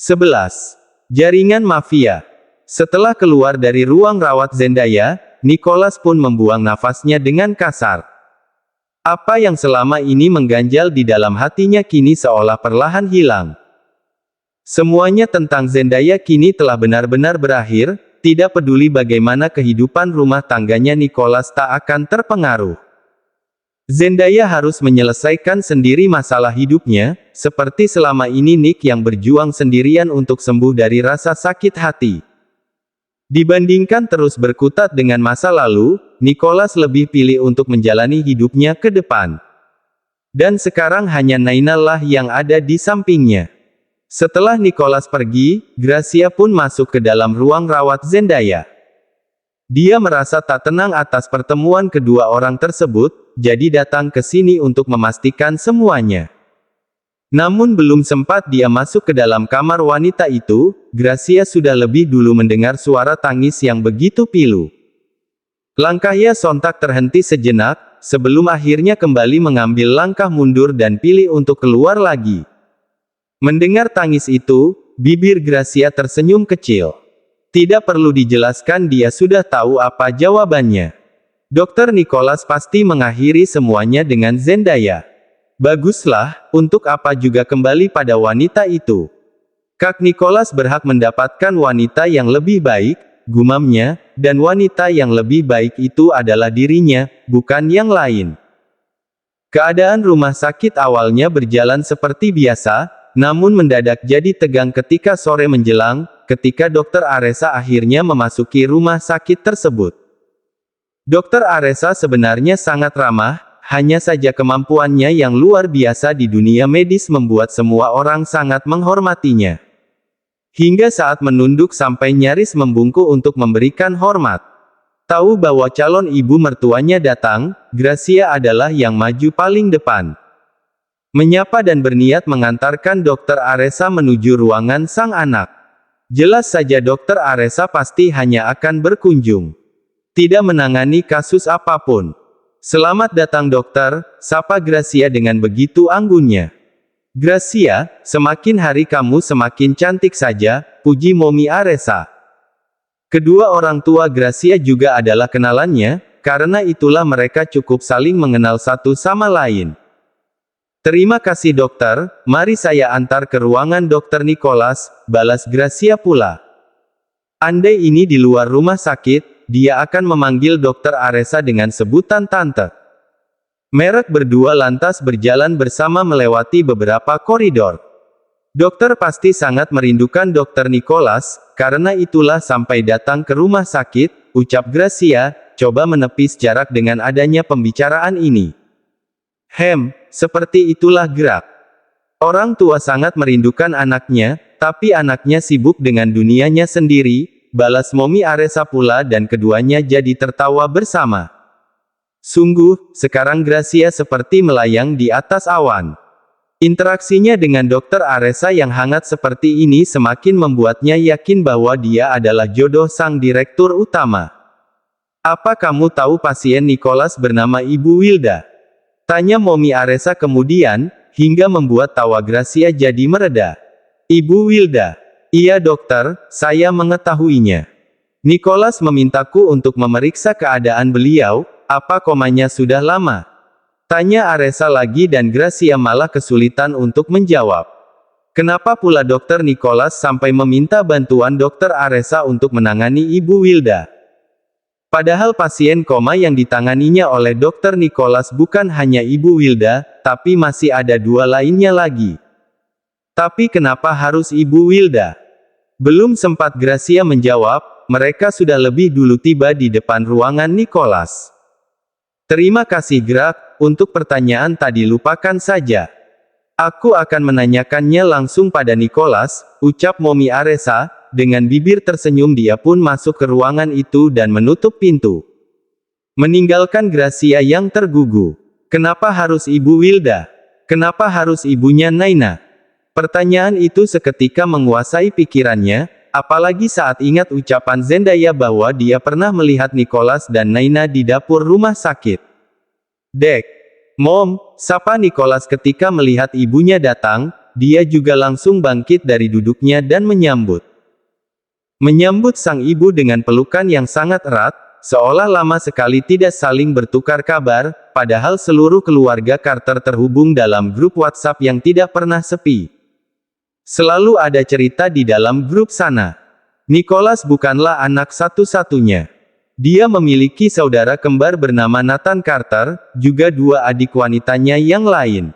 11. Jaringan mafia. Setelah keluar dari ruang rawat Zendaya, Nicholas pun membuang nafasnya dengan kasar. Apa yang selama ini mengganjal di dalam hatinya kini seolah perlahan hilang. Semuanya tentang Zendaya kini telah benar-benar berakhir, tidak peduli bagaimana kehidupan rumah tangganya Nicholas tak akan terpengaruh. Zendaya harus menyelesaikan sendiri masalah hidupnya, seperti selama ini Nick yang berjuang sendirian untuk sembuh dari rasa sakit hati. Dibandingkan terus berkutat dengan masa lalu, Nicholas lebih pilih untuk menjalani hidupnya ke depan. Dan sekarang hanya Naina lah yang ada di sampingnya. Setelah Nicholas pergi, Gracia pun masuk ke dalam ruang rawat Zendaya. Dia merasa tak tenang atas pertemuan kedua orang tersebut, jadi datang ke sini untuk memastikan semuanya. Namun belum sempat dia masuk ke dalam kamar wanita itu, Gracia sudah lebih dulu mendengar suara tangis yang begitu pilu. Langkahnya sontak terhenti sejenak, sebelum akhirnya kembali mengambil langkah mundur dan pilih untuk keluar lagi. Mendengar tangis itu, bibir Gracia tersenyum kecil. Tidak perlu dijelaskan, dia sudah tahu apa jawabannya. Dr. Nicholas pasti mengakhiri semuanya dengan Zendaya. Baguslah, untuk apa juga kembali pada wanita itu. Kak Nicholas berhak mendapatkan wanita yang lebih baik, gumamnya, dan wanita yang lebih baik itu adalah dirinya, bukan yang lain. Keadaan rumah sakit awalnya berjalan seperti biasa, namun mendadak jadi tegang ketika sore menjelang, ketika Dr. Aresa akhirnya memasuki rumah sakit tersebut. Dr. Aresa sebenarnya sangat ramah, hanya saja kemampuannya yang luar biasa di dunia medis membuat semua orang sangat menghormatinya. Hingga saat menunduk sampai nyaris membungkuk untuk memberikan hormat. Tahu bahwa calon ibu mertuanya datang, Gracia adalah yang maju paling depan. Menyapa dan berniat mengantarkan Dr. Aresa menuju ruangan sang anak. Jelas saja Dr. Aresa pasti hanya akan berkunjung. Tidak menangani kasus apapun. Selamat datang dokter, sapa Gracia dengan begitu anggunnya. Gracia, semakin hari kamu semakin cantik saja, puji Momi Aresa. Kedua orang tua Gracia juga adalah kenalannya, karena itulah mereka cukup saling mengenal satu sama lain. Terima kasih dokter, mari saya antar ke ruangan Dr. Nicholas, balas Gracia pula. Andai ini di luar rumah sakit, dia akan memanggil Dr. Aresa dengan sebutan tante. Mereka berdua lantas berjalan bersama melewati beberapa koridor. Dokter pasti sangat merindukan Dr. Nicholas, karena itulah sampai datang ke rumah sakit, ucap Gracia, coba menepis jarak dengan adanya pembicaraan ini. Seperti itulah gerak. Orang tua sangat merindukan anaknya, tapi anaknya sibuk dengan dunianya sendiri, balas Momi Aresa pula dan keduanya jadi tertawa bersama. Sungguh, sekarang Gracia seperti melayang di atas awan. Interaksinya dengan Dr. Aresa yang hangat seperti ini semakin membuatnya yakin bahwa dia adalah jodoh sang direktur utama. Apa kamu tahu pasien Nicholas bernama Ibu Wilda? Tanya Momi Aresa kemudian, hingga membuat tawa Gracia jadi mereda. Ibu Wilda. Iya dokter, saya mengetahuinya. Nicholas memintaku untuk memeriksa keadaan beliau, apa komanya sudah lama? Tanya Aresa lagi dan Gracia malah kesulitan untuk menjawab. Kenapa pula Dr. Nicholas sampai meminta bantuan Dr. Aresa untuk menangani Ibu Wilda? Padahal pasien koma yang ditanganinya oleh Dr. Nicholas bukan hanya Ibu Wilda, tapi masih ada dua lainnya lagi. Tapi kenapa harus Ibu Wilda? Belum sempat Gracia menjawab, mereka sudah lebih dulu tiba di depan ruangan Nicholas. Terima kasih Greg, untuk pertanyaan tadi lupakan saja. Aku akan menanyakannya langsung pada Nicholas, ucap Momi Aresa. Dengan bibir tersenyum dia pun masuk ke ruangan itu dan menutup pintu. Meninggalkan Gracia yang tergugu. Kenapa harus Ibu Wilda? Kenapa harus ibunya Naina? Pertanyaan itu seketika menguasai pikirannya, apalagi saat ingat ucapan Zendaya bahwa dia pernah melihat Nicholas dan Naina di dapur rumah sakit. Dek. Mom, sapa Nicholas ketika melihat ibunya datang, dia juga langsung bangkit dari duduknya dan menyambut sang ibu dengan pelukan yang sangat erat, seolah lama sekali tidak saling bertukar kabar, padahal seluruh keluarga Carter terhubung dalam grup WhatsApp yang tidak pernah sepi. Selalu ada cerita di dalam grup sana. Nicholas bukanlah anak satu-satunya. Dia memiliki saudara kembar bernama Nathan Carter, juga dua adik wanitanya yang lain.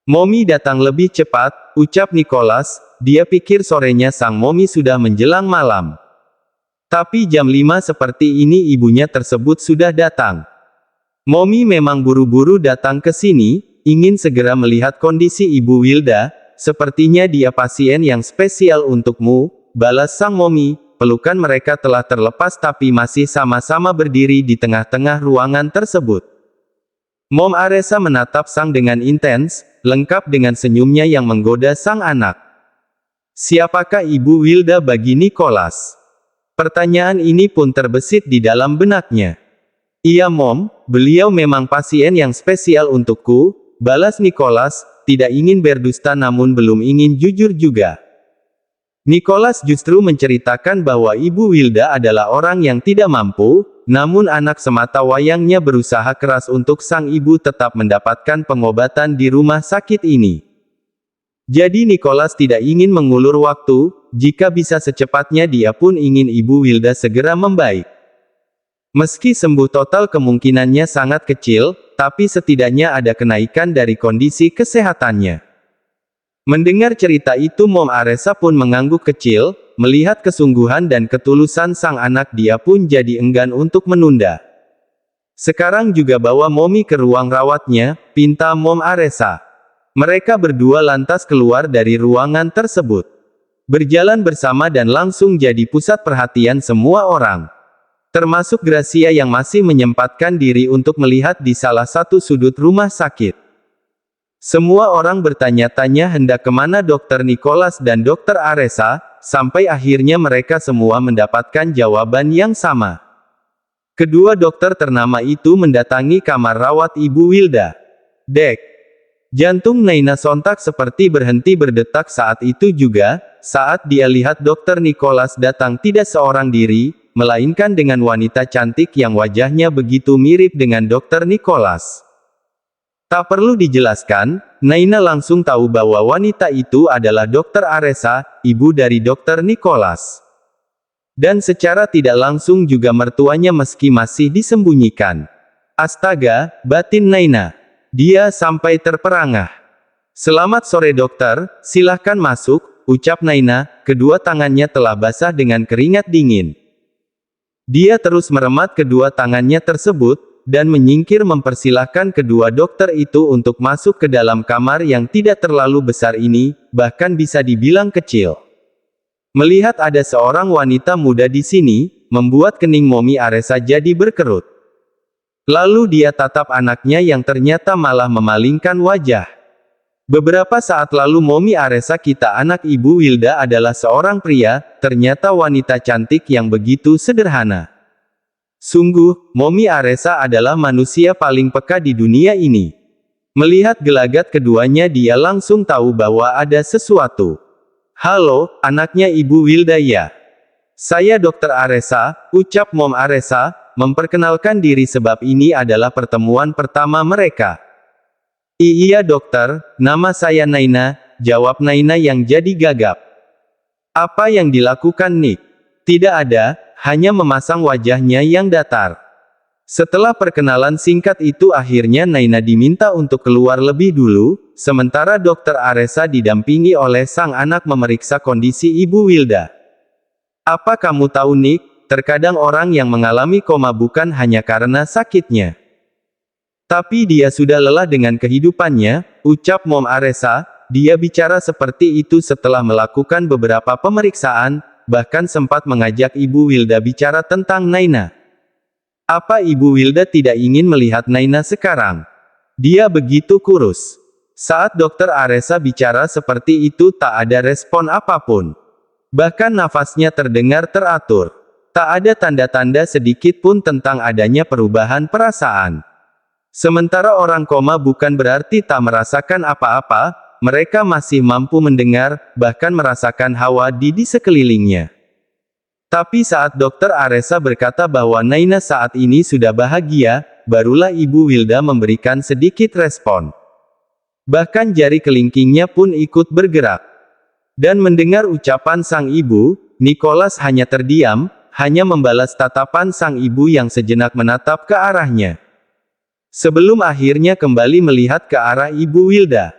Mommy datang lebih cepat, ucap Nicholas. Dia pikir sorenya sang Mommy sudah menjelang malam. Tapi jam 5 seperti ini ibunya tersebut sudah datang. Mommy memang buru-buru datang ke sini, ingin segera melihat kondisi Ibu Wilda. Sepertinya dia pasien yang spesial untukmu, balas sang Mommy. Pelukan mereka telah terlepas tapi masih sama-sama berdiri di tengah-tengah ruangan tersebut. Mom Aresa menatap sang dengan intens, lengkap dengan senyumnya yang menggoda sang anak. Siapakah Ibu Wilda bagi Nicholas? Pertanyaan ini pun terbesit di dalam benaknya. Iya Mom, beliau memang pasien yang spesial untukku, balas Nicholas, tidak ingin berdusta namun belum ingin jujur juga. Nicholas justru menceritakan bahwa Ibu Wilda adalah orang yang tidak mampu, namun anak semata wayangnya berusaha keras untuk sang ibu tetap mendapatkan pengobatan di rumah sakit ini. Jadi Nicholas tidak ingin mengulur waktu, jika bisa secepatnya dia pun ingin Ibu Wilda segera membaik. Meski sembuh total kemungkinannya sangat kecil, tapi setidaknya ada kenaikan dari kondisi kesehatannya. Mendengar cerita itu Mom Aresa pun mengangguk kecil, melihat kesungguhan dan ketulusan sang anak dia pun jadi enggan untuk menunda. Sekarang juga bawa Mommy ke ruang rawatnya, pinta Mom Aresa. Mereka berdua lantas keluar dari ruangan tersebut. Berjalan bersama dan langsung jadi pusat perhatian semua orang. Termasuk Gracia yang masih menyempatkan diri untuk melihat di salah satu sudut rumah sakit. Semua orang bertanya-tanya hendak kemana Dr. Nicholas dan Dr. Aresa, sampai akhirnya mereka semua mendapatkan jawaban yang sama. Kedua dokter ternama itu mendatangi kamar rawat Ibu Wilda. Dek. Jantung Naina sontak seperti berhenti berdetak saat itu juga, saat dia lihat Dr. Nicholas datang tidak seorang diri, melainkan dengan wanita cantik yang wajahnya begitu mirip dengan Dr. Nicholas. Tak perlu dijelaskan, Naina langsung tahu bahwa wanita itu adalah Dr. Aresa, ibu dari Dr. Nicholas. Dan secara tidak langsung juga mertuanya meski masih disembunyikan. Astaga, batin Naina. Dia sampai terperangah. Selamat sore dokter, silahkan masuk, ucap Naina, kedua tangannya telah basah dengan keringat dingin. Dia terus meremat kedua tangannya tersebut, dan menyingkir mempersilahkan kedua dokter itu untuk masuk ke dalam kamar yang tidak terlalu besar ini, bahkan bisa dibilang kecil. Melihat ada seorang wanita muda di sini, membuat kening Mommy Aresa jadi berkerut. Lalu dia tatap anaknya yang ternyata malah memalingkan wajah. Beberapa saat lalu Mommy Aresa kita anak Ibu Wilda adalah seorang pria, ternyata wanita cantik yang begitu sederhana. Sungguh, Mommy Aresa adalah manusia paling peka di dunia ini. Melihat gelagat keduanya dia langsung tahu bahwa ada sesuatu. Halo, anaknya Ibu Wilda ya? Saya Dr. Aresa, ucap Mom Aresa, memperkenalkan diri sebab ini adalah pertemuan pertama mereka. Iya dokter, nama saya Naina, jawab Naina yang jadi gagap. Apa yang dilakukan Nick? Tidak ada, hanya memasang wajahnya yang datar. Setelah perkenalan singkat itu akhirnya Naina diminta untuk keluar lebih dulu, sementara Dr. Aresa didampingi oleh sang anak memeriksa kondisi Ibu Wilda. Apa kamu tahu Nick? Terkadang orang yang mengalami koma bukan hanya karena sakitnya. Tapi dia sudah lelah dengan kehidupannya, ucap Mom Aresa. Dia bicara seperti itu setelah melakukan beberapa pemeriksaan, bahkan sempat mengajak Ibu Wilda bicara tentang Naina. Apa Ibu Wilda tidak ingin melihat Naina sekarang? Dia begitu kurus. Saat Dr. Aresa bicara seperti itu tak ada respon apapun. Bahkan nafasnya terdengar teratur. Tak ada tanda-tanda sedikit pun tentang adanya perubahan perasaan. Sementara orang koma bukan berarti tak merasakan apa-apa, mereka masih mampu mendengar, bahkan merasakan hawa di sekelilingnya. Tapi saat Dokter Aresa berkata bahwa Naina saat ini sudah bahagia, barulah Ibu Wilda memberikan sedikit respon. Bahkan jari kelingkingnya pun ikut bergerak. Dan mendengar ucapan sang ibu, Nicholas hanya terdiam, hanya membalas tatapan sang ibu yang sejenak menatap ke arahnya. Sebelum akhirnya kembali melihat ke arah Ibu Wilda.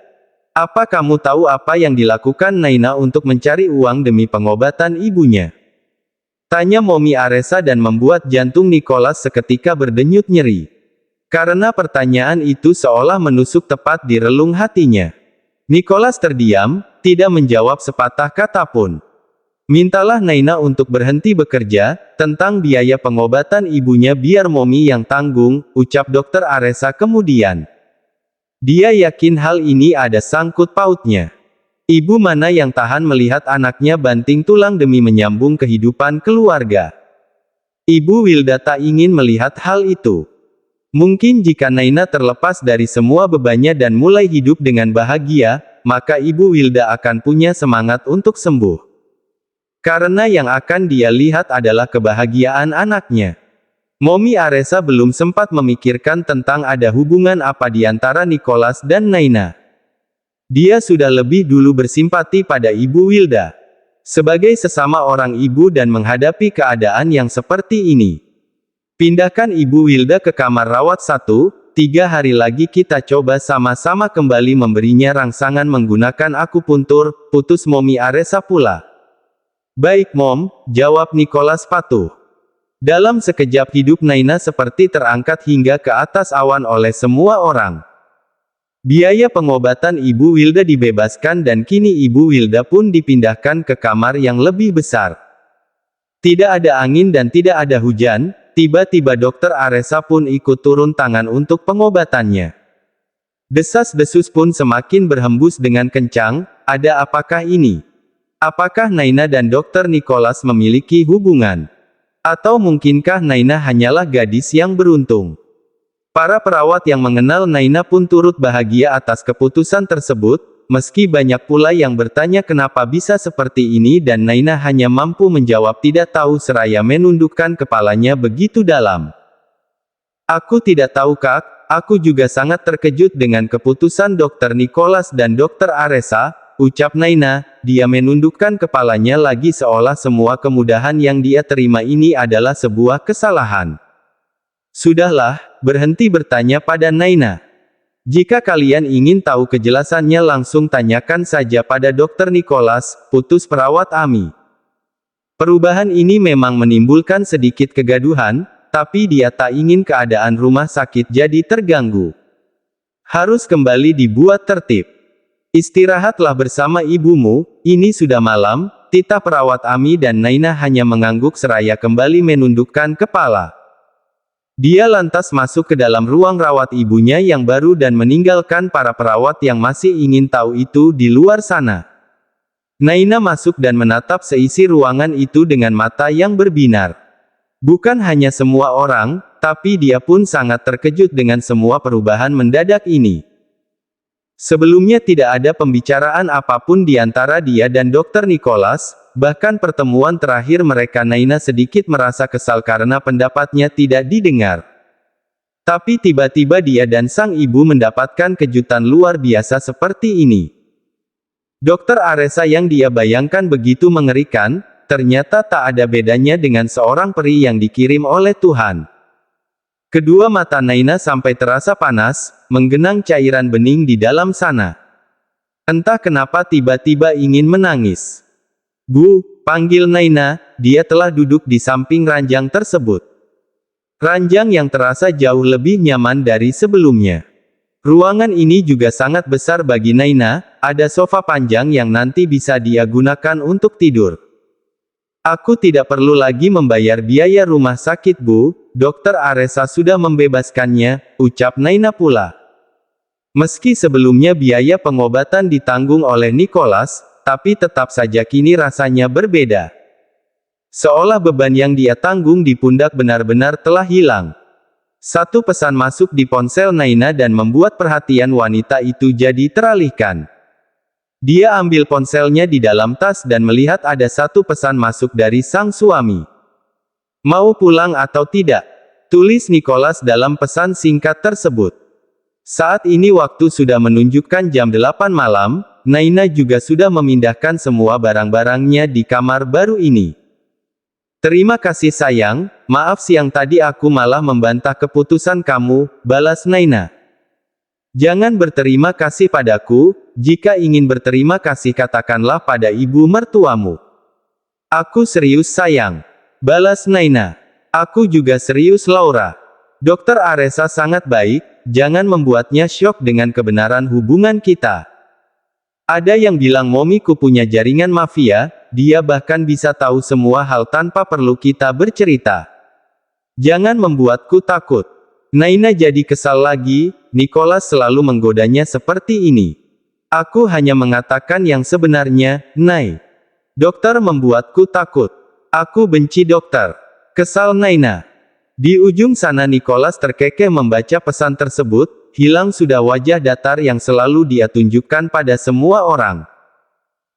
Apa kamu tahu apa yang dilakukan Naina untuk mencari uang demi pengobatan ibunya? Tanya Momi Aresa dan membuat jantung Nicholas seketika berdenyut nyeri. Karena pertanyaan itu seolah menusuk tepat di relung hatinya. Nicholas terdiam, tidak menjawab sepatah kata pun. Mintalah Naina untuk berhenti bekerja, tentang biaya pengobatan ibunya biar Momi yang tanggung, ucap Dokter Aresa kemudian. Dia yakin hal ini ada sangkut pautnya. Ibu mana yang tahan melihat anaknya banting tulang demi menyambung kehidupan keluarga? Ibu Wilda tak ingin melihat hal itu. Mungkin jika Naina terlepas dari semua bebannya dan mulai hidup dengan bahagia, maka Ibu Wilda akan punya semangat untuk sembuh. Karena yang akan dia lihat adalah kebahagiaan anaknya. Momi Aresa belum sempat memikirkan tentang ada hubungan apa di antara Nicholas dan Naina. Dia sudah lebih dulu bersimpati pada Ibu Wilda. Sebagai sesama orang ibu dan menghadapi keadaan yang seperti ini. Pindahkan Ibu Wilda ke kamar rawat 1, 3 hari lagi kita coba sama-sama kembali memberinya rangsangan menggunakan akupuntur, putus Momi Aresa pula. Baik Mom, jawab Nicholas patuh. Dalam sekejap hidup Naina seperti terangkat hingga ke atas awan oleh semua orang. Biaya pengobatan Ibu Wilda dibebaskan dan kini Ibu Wilda pun dipindahkan ke kamar yang lebih besar. Tidak ada angin dan tidak ada hujan, tiba-tiba Dokter Aresa pun ikut turun tangan untuk pengobatannya. Desas-desus pun semakin berhembus dengan kencang, ada apakah ini? Apakah Naina dan Dokter Nicholas memiliki hubungan? Atau mungkinkah Naina hanyalah gadis yang beruntung? Para perawat yang mengenal Naina pun turut bahagia atas keputusan tersebut, meski banyak pula yang bertanya kenapa bisa seperti ini dan Naina hanya mampu menjawab tidak tahu seraya menundukkan kepalanya begitu dalam. Aku tidak tahu Kak, aku juga sangat terkejut dengan keputusan Dokter Nicholas dan Dokter Aresa, ucap Naina, dia menundukkan kepalanya lagi seolah semua kemudahan yang dia terima ini adalah sebuah kesalahan. Sudahlah, berhenti bertanya pada Naina. Jika kalian ingin tahu kejelasannya langsung tanyakan saja pada Dokter Nicholas, putus perawat Ami. Perubahan ini memang menimbulkan sedikit kegaduhan, tapi dia tak ingin keadaan rumah sakit jadi terganggu. Harus kembali dibuat tertib. Istirahatlah bersama ibumu, ini sudah malam, titah perawat Ami dan Naina hanya mengangguk seraya kembali menundukkan kepala. Dia lantas masuk ke dalam ruang rawat ibunya yang baru dan meninggalkan para perawat yang masih ingin tahu itu di luar sana. Naina masuk dan menatap seisi ruangan itu dengan mata yang berbinar. Bukan hanya semua orang, tapi dia pun sangat terkejut dengan semua perubahan mendadak ini. Sebelumnya tidak ada pembicaraan apapun di antara dia dan Dokter Nicholas, bahkan pertemuan terakhir mereka Naina sedikit merasa kesal karena pendapatnya tidak didengar. Tapi tiba-tiba dia dan sang ibu mendapatkan kejutan luar biasa seperti ini. Dokter Aresa yang dia bayangkan begitu mengerikan, ternyata tak ada bedanya dengan seorang peri yang dikirim oleh Tuhan. Kedua mata Naina sampai terasa panas, menggenang cairan bening di dalam sana. Entah kenapa tiba-tiba ingin menangis. Bu, panggil Naina, dia telah duduk di samping ranjang tersebut. Ranjang yang terasa jauh lebih nyaman dari sebelumnya. Ruangan ini juga sangat besar bagi Naina, ada sofa panjang yang nanti bisa dia gunakan untuk tidur. Aku tidak perlu lagi membayar biaya rumah sakit Bu, Dokter Aresa sudah membebaskannya, ucap Naina pula. Meski sebelumnya biaya pengobatan ditanggung oleh Nicholas, tapi tetap saja kini rasanya berbeda. Seolah beban yang dia tanggung di pundak benar-benar telah hilang. Satu pesan masuk di ponsel Naina dan membuat perhatian wanita itu jadi teralihkan. Dia ambil ponselnya di dalam tas dan melihat ada satu pesan masuk dari sang suami. Mau pulang atau tidak? Tulis Nicholas dalam pesan singkat tersebut. Saat ini waktu sudah menunjukkan jam 8 malam, Naina juga sudah memindahkan semua barang-barangnya di kamar baru ini. Terima kasih sayang, maaf siang tadi aku malah membantah keputusan kamu, balas Naina. Jangan berterima kasih padaku, jika ingin berterima kasih katakanlah pada ibu mertuamu. Aku serius sayang, balas Naina. Aku juga serius Laura. Dokter Aresa sangat baik, jangan membuatnya syok dengan kebenaran hubungan kita. Ada yang bilang momiku punya jaringan mafia, dia bahkan bisa tahu semua hal tanpa perlu kita bercerita. Jangan membuatku takut. Naina jadi kesal lagi, Nicholas selalu menggodanya seperti ini. Aku hanya mengatakan yang sebenarnya, Nay. Dokter membuatku takut. Aku benci dokter. Kesal Naina. Di ujung sana Nicholas terkekeh membaca pesan tersebut, hilang sudah wajah datar yang selalu dia tunjukkan pada semua orang.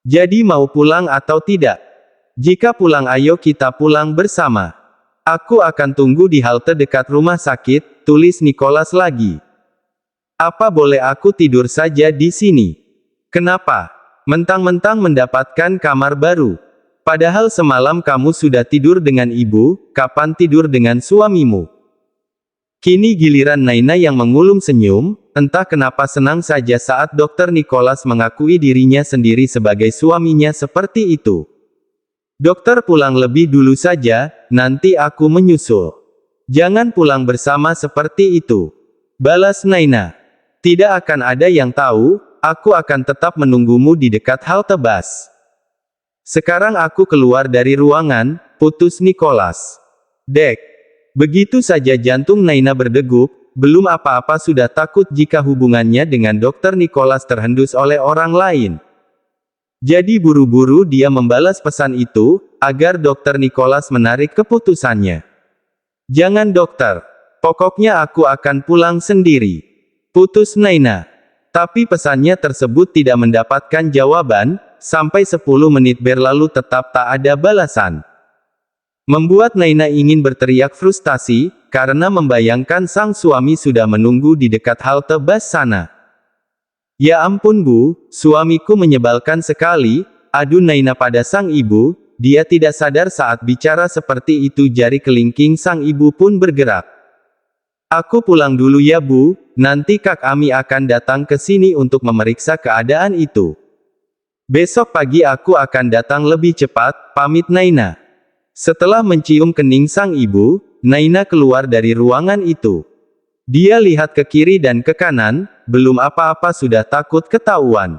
Jadi mau pulang atau tidak? Jika pulang ayo kita pulang bersama. Aku akan tunggu di halte dekat rumah sakit, tulis Nicholas lagi. Apa boleh aku tidur saja di sini? Kenapa? Mentang-mentang mendapatkan kamar baru. Padahal semalam kamu sudah tidur dengan ibu, kapan tidur dengan suamimu? Kini giliran Naina yang mengulum senyum, entah kenapa senang saja saat Dokter Nicholas mengakui dirinya sendiri sebagai suaminya seperti itu. Dokter pulang lebih dulu saja, nanti aku menyusul. Jangan pulang bersama seperti itu. Balas Naina. Tidak akan ada yang tahu, aku akan tetap menunggumu di dekat halte bus. Sekarang aku keluar dari ruangan, putus Nicholas. Dek. Begitu saja jantung Naina berdegup, belum apa-apa sudah takut jika hubungannya dengan Dokter Nicholas terhendus oleh orang lain. Jadi buru-buru dia membalas pesan itu, agar Dokter Nicholas menarik keputusannya. Jangan dokter. Pokoknya aku akan pulang sendiri. Putus Naina. Tapi pesannya tersebut tidak mendapatkan jawaban, sampai 10 menit berlalu tetap tak ada balasan. Membuat Naina ingin berteriak frustasi, karena membayangkan sang suami sudah menunggu di dekat halte bus sana. Ya ampun Bu, suamiku menyebalkan sekali, adu Naina pada sang ibu, dia tidak sadar saat bicara seperti itu jari kelingking sang ibu pun bergerak. Aku pulang dulu ya Bu, nanti Kak Ami akan datang ke sini untuk memeriksa keadaan itu. Besok pagi aku akan datang lebih cepat, pamit Naina. Setelah mencium kening sang ibu, Naina keluar dari ruangan itu. Dia lihat ke kiri dan ke kanan, belum apa-apa sudah takut ketahuan.